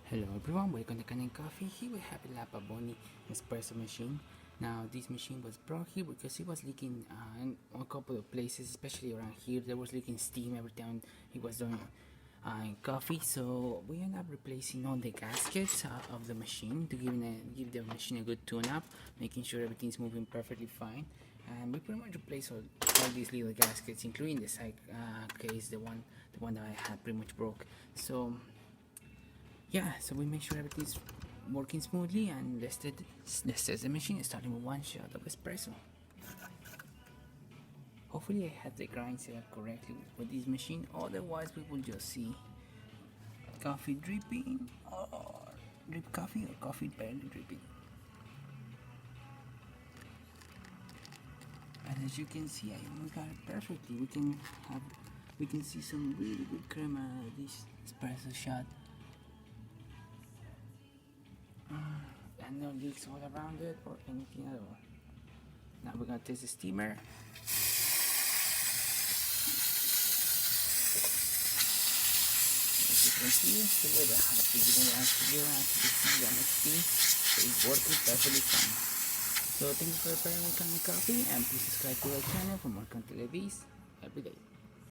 Hello everyone, welcome to Kanen Coffee. Here we have a Pavoni Espresso machine. Now this machine was brought here because it was leaking in a couple of places, especially around here. There was leaking steam every time it was doing coffee. So we end up replacing all the gaskets of the machine to give the machine a good tune-up, making sure everything's moving perfectly fine. And we pretty much replaced all these little gaskets, including the side case, the one that I had pretty much broke. So yeah, so we make sure everything's working smoothly, and let's test the machine starting with one shot of espresso. Hopefully I had the grind set up correctly with this machine, otherwise we will just see coffee dripping or drip coffee or coffee barely dripping. And as you can see, we got it perfectly. We can see some really good crema out of this espresso shot. And no leaks all around it or anything at all. Now we're gonna test the steamer. As you can see, it's a little hot, so you don't actually see that much steam, so it's working perfectly fine. So thank you for preparing my Kanen Coffee, and please subscribe to our channel for more content like this every day.